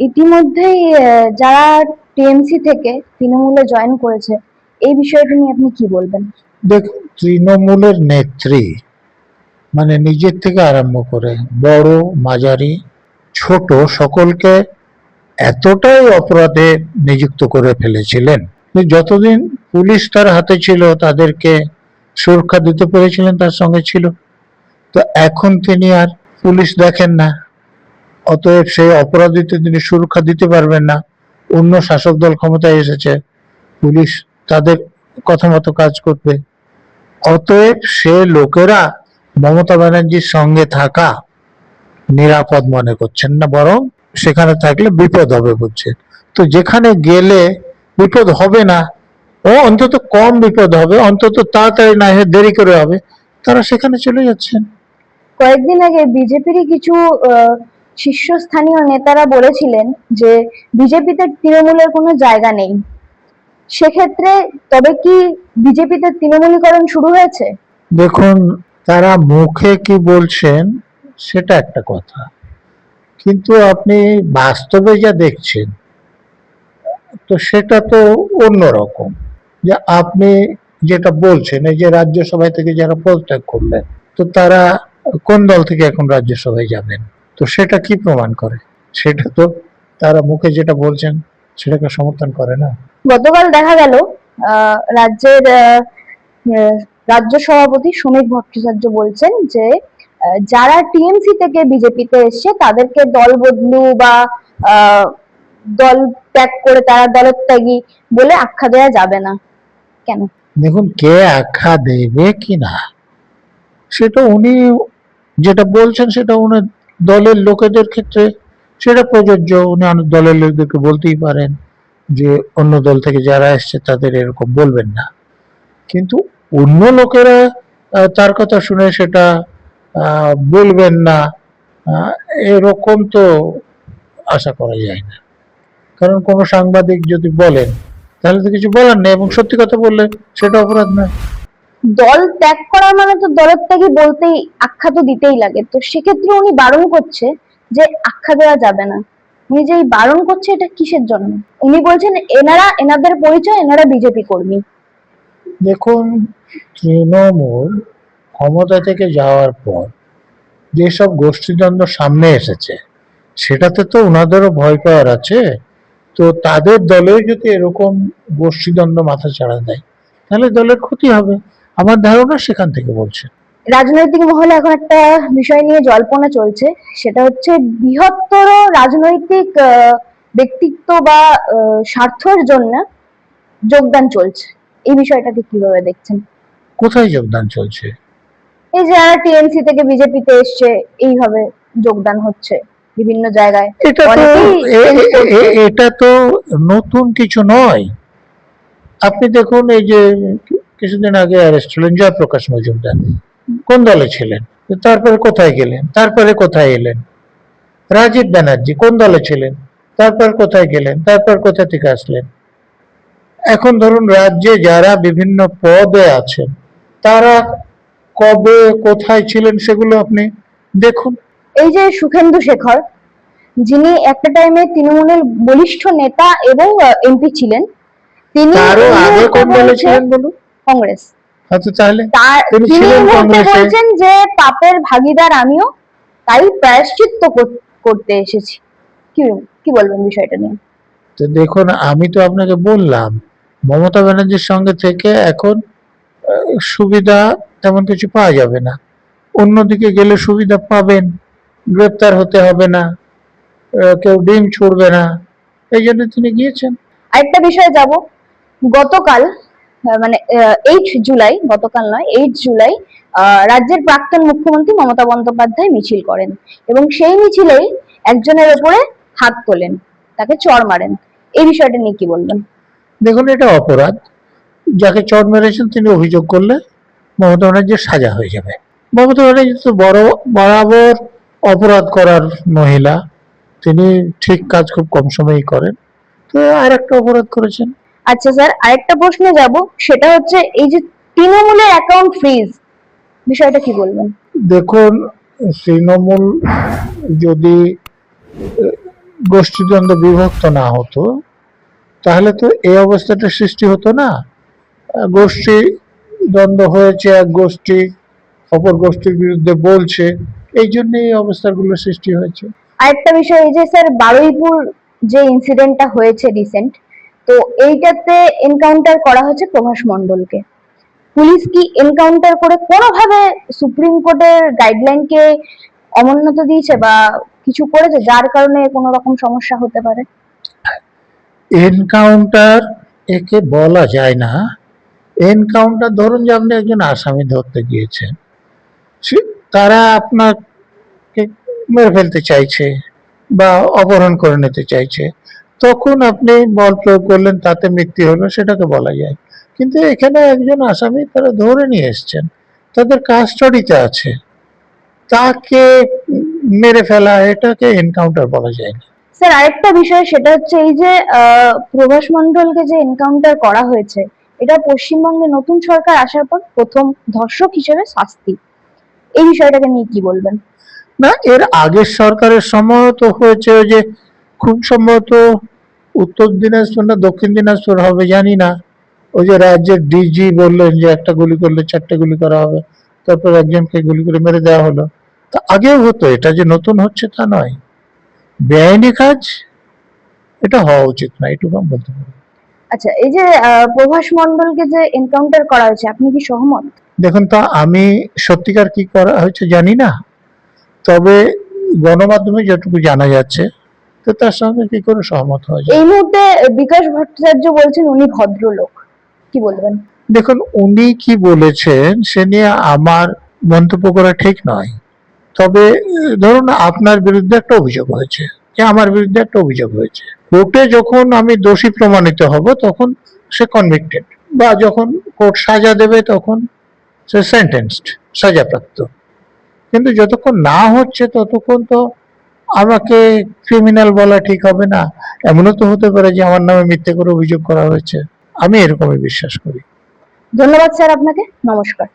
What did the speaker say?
ইতিমধ্যেই যারা টিএমসি থেকে তৃণমূলে জয়েন করেছে, এই বিষয়টা নিয়ে আপনি কি বলবেন? দেখুন, তৃণমূলের নেত্রী মানে নিজের থেকে আরম্ভ করে বড়, মাঝারি, ছোট সকলকে এতটাই অপরাধে নিযুক্ত করে ফেলেছিলেন যে যতদিন পুলিশ তার হাতে ছিল তাদেরকে সুরক্ষা দিতে পেরেছিলেন, তার সঙ্গে ছিল। তো এখন তিনি আর পুলিশ দেখেন না, অতএব সেই অপরাধীদের তিনি সুরক্ষা দিতে পারবেন না। অন্য শাসক দল ক্ষমতায় এসেছে, পুলিশ তাদের কথা মতো কাজ করবে। অতএব সে লোকেরা মমতা ব্যানার্জির সঙ্গে থাকা নিরাপদ মনে করছেন না, বরং সেখানে থাকলে বিপদ হবে বলছেন। তো যেখানে গেলে বিপদ হবে না, ও অন্তত কম বিপদ হবে, অন্তত তাড়াতাড়ি না হয়ে দেরি করে হবে, তারা সেখানে চলে যাচ্ছেন। কয়েকদিন আগে বিজেপিরই কিছু শীর্ষস্থানীয় নেতারা বলেছিলেন যে বিজেপিতে তৃণমূলের কোনো জায়গা নেই। সেক্ষেত্রে তবে কি বিজেপিতে তৃণমূলীকরণ শুরু হয়েছে? দেখুন, তারা মুখে কি বলছেন সেটা একটা কথা, কিন্তু আপনি বাস্তবে যা দেখছেন তো সেটা তো অন্যরকম। যে আপনি যেটা বলছেন, এই যে রাজ্যসভায় থেকে যারা পদত্যাগ করলেন, তো তারা কোন দল থেকে এখন রাজ্যসভায় যাবেন? তো সেটা কি প্রমাণ করে? সেটা তো তারা মুখে যেটা বলছেন সেটাকে সমর্থন করে না। গতকাল দেখা গেল রাজ্যের রাজ্য সভাপতি শ্রমিক ভট্টাচার্য বলছেন যে যারা টিএমসি থেকে বিজেপিতে এসছে তাদেরকে দল বদলু বা দল ত্যাগ করে তারা দলত্যাগী বলে আখ্যা দেওয়া যাবে না। কেন? দেখুন, কে আখ্যা দেবে কিনা সেটা উনি যেটা বলছেন সেটা উনি দলের লোকেদের ক্ষেত্রে সেটা প্রযোজ্য। উনি অনেক দলের লোকদেরকে বলতেই পারেন যে অন্য দল থেকে যারা এসছে তাদের এরকম বলবেন না, কিন্তু অন্য লোকেরা তার কথা শুনে সেটা বলবেন না, আহ, এরকম তো আশা করা যায় না। কারণ কোনো সাংবাদিক যদি বলেন তাহলে তো কিছু বলার নেই, এবং সত্যি কথা বললে সেটা অপরাধ নয়। দল ত্যাগ করা মানে তো দলত্যাগী বলতেই আখ্যা তো দিতেই লাগে। তো সেক্ষেত্রে উনি বারণ করছে যে আখ্যা দেওয়া যাবে না। উনি যে এই বারণ করছে এটা কিসের জন্য? উনি বলছেন এনাদের পরিচয় এনারা বিজেপি কর্মী। দেখুন, তৃণমূল ক্ষমতা থেকে যাওয়ার পর যেসব গোষ্ঠীদ্বন্দ্ব সামনে এসেছে সেটাতে তো ওনাদেরও ভয় পাওয়ার আছে। তো তাদের দলে যদি এরকম গোষ্ঠীদ্বন্দ্ব মাথা চাড়া দেয় তাহলে দলের ক্ষতি হবে, আমার ধারণা সেখান থেকে বলছে। রাজনৈতিক মহলে এখন একটা বিষয় নিয়ে জল্পনা চলছে, সেটা হচ্ছে বৃহত্তর রাজনৈতিক ব্যক্তিত্ব বা স্বার্থের জন্য যোগদান চলছে। এই বিষয়টাকে কিভাবে দেখছেন? কোথায় যোগদান চলছে? এই যে যারা টিএমসি থেকে বিজেপিতে এসছে এইভাবে যোগদান হচ্ছে বিভিন্ন জায়গায়। এটা তো অনেকেই এটা তো নতুন কিছু নয়। আপনি দেখুন, এই যে কিছুদিন আগে অ্যারেস্ট হলেন জয়প্রকাশ মজুমদার, কোন দলে ছিলেন? তারপরে কোথায় গেলেন? তারপরে কোথায় এলেন? রাজীব ব্যানার্জি কোন দলে ছিলেন? তারপর কোথায় গেলেন? তারপর কোথা থেকে আসলেন? এখন ধরুন, রাজ্যে যারা বিভিন্ন পদে আছেন তারা কবে কোথায় ছিলেন সেগুলো আপনি দেখুন। এই যে সুখেন্দু শেখর, যিনি একটা টাইমে তৃণমূলের বলিষ্ঠ নেতা এবং এমপি ছিলেন, তিনি তারও এই আগে মুহূর্তে কোন দলে বলছেন ছিলেন বলুন? কংগ্রেস। আচ্ছা, তাহলে তিনি তিনি এই ছিলেন মুহূর্তে কংগ্রেসে। বলছেন যে পাপের ভাগীদার আমিও, তাই প্রায়শ্চিত্ত করতে এসেছি। কি কি বলবেন বিষয়টা নিয়ে? তো দেখুন, আমি তো আপনাকে বললাম মমতা ব্যানার্জির সঙ্গে থেকে এখন সুবিধা তেমন কিছু পাওয়া যাবে না। অন্যদিকে গেলে সুবিধা পাবেন, গ্রেপ্তার হতে হবে না, কেউ ডিম ছুড়বে না, এই জন্য তিনি গিয়েছেন। আরেকটা বিষয়ে যাব। গতকাল মানে 8 জুলাই, গতকাল নয় 8 জুলাই, রাজ্যের প্রাক্তন মুখ্যমন্ত্রী মমতা বন্দ্যোপাধ্যায় মিছিল করেন এবং সেই মিছিলেই একজনের উপরে হাত তোলেন, তাকে চড় মারেন। এই বিষয়টা নিয়ে কি বলবেন? দেখুন, এটা অপরাধ। যাকে চড় মেরেছেন তিনি অভিযোগ করলে মমতা ব্যানার্জির সাজা হয়ে যাবে। মমতা ব্যানার্জি তো বরাবর অপরাধ করার মহিলা, তিনি ঠিক কাজ খুব কম সময়ই করেন। তো আর একটা অপরাধ করেছেন। আচ্ছা স্যার, আরেকটা প্রশ্নে যাব, সেটা হচ্ছে এই যে তৃণমূলের অ্যাকাউন্ট ফ্রিজ, বিষয়টা কি বলবেন? দেখুন, তৃণমূল যদি গোষ্ঠীদ্বন্দ্ব বিভক্ত না হতো তাহলে তো এই অবস্থাটা সৃষ্টি হতো না। গোষ্ঠী দ্বন্দ্ব হয়েছে, এক গোষ্ঠী অপর গোষ্ঠীর বিরুদ্ধে বলছে, এই জন্য এই অবস্থাগুলো সৃষ্টি হয়েছে। আরেকটা বিষয়, এই যে স্যার বারুইপুর যে ইনসিডেন্টটা হয়েছে রিসেন্ট, তো এইটাতে এনকাউন্টার করা হয়েছে প্রভাস মণ্ডলকে। পুলিশ কি এনকাউন্টার করে কোনোভাবে সুপ্রিম কোর্টের গাইডলাইনকে অমান্যতা দিয়েছে বা কিছু করেছে যার কারণে কোনো রকম সমস্যা হতে পারে? এনকাউন্টার একে বলা যায় না। এনকাউন্টার ধরুন যে আপনি একজন আসামি ধরতে গিয়েছেন, তারা আপনাকে মেরে ফেলতে চাইছে বা অপহরণ করে নিতে চাইছে, তখন আপনি বল প্রয়োগ করলেন, তাতে মৃত্যু হলো, সেটাকে বলা যায়। কিন্তু এখানে একজন আসামি তারা ধরে নিয়ে এসছেন, তাদের কাস্টডিতে আছে, তাকে মেরে ফেলা, এটাকে এনকাউন্টার বলা যায় না। স্যার আরেকটা বিষয়, সেটা হচ্ছে এই যে প্রভাস মণ্ডলকে যে এনকাউন্টার করা হয়েছে, এটা পশ্চিমবঙ্গে নতুন সরকার আসার পর প্রথম ধর্ষক হিসেবে শাস্তি। এই বিষয়টাকে নিয়ে কি বলবেন? না, এর আগের সরকারের সময় তো হয়েছে, ওই যে খুব সম্ভবত উত্তর দিনাজপুর না দক্ষিণ দিনাজপুর হবে জানি না, ওই যে রাজ্যের ডিজি বললেন যে একটা গুলি করলে 4টে গুলি করা হবে, তারপর একজনকে গুলি করে মেরে দেওয়া হলো। তা আগেও হতো, এটা যে নতুন হচ্ছে তা নয়। বেআইনি কাজ, এটা হওয়া উচিত না, এটুকু আমি বলতে পারি। আচ্ছা, এই যে প্রভাস মণ্ডলকে যে এনকাউন্টার করা হয়েছে, আপনি কি সহমত? দেখুন, তা আমি সত্যিকার কি করা হয়েছে জানি না, তবে গণমাধ্যমে যতটুকু জানা যাচ্ছে, তো তার সঙ্গে কি করে সহমত হওয়া যায়? এই মুহূর্তে বিকাশ ভট্টাচার্য বলছেন উনি ভদ্রলোক, কি বলবেন? দেখুন, উনি কি বলেছেন সে নিয়ে আমার মন্তব্য করা ঠিক নয়। তবে ধরুন আপনার বিরুদ্ধে একটা অভিযোগ হয়েছে, যে আমার বিরুদ্ধে একটা অভিযোগ হয়েছে, কোর্টে যখন আমি দোষী প্রমাণিত হব তখন সে কনভিক্টেড, বা যখন কোর্ট সাজা দেবে তখন সে সেন্টেন্সড, সাজাপ্রাপ্ত। কিন্তু যতক্ষণ না হচ্ছে ততক্ষণ তো আমাকে ক্রিমিনাল বলা ঠিক হবে না। এমনও তো হতে পারে যে আমার নামে মিথ্যে করে অভিযোগ করা হয়েছে, আমি এরকমই বিশ্বাস করি। ধন্যবাদ স্যার আপনাকে, নমস্কার।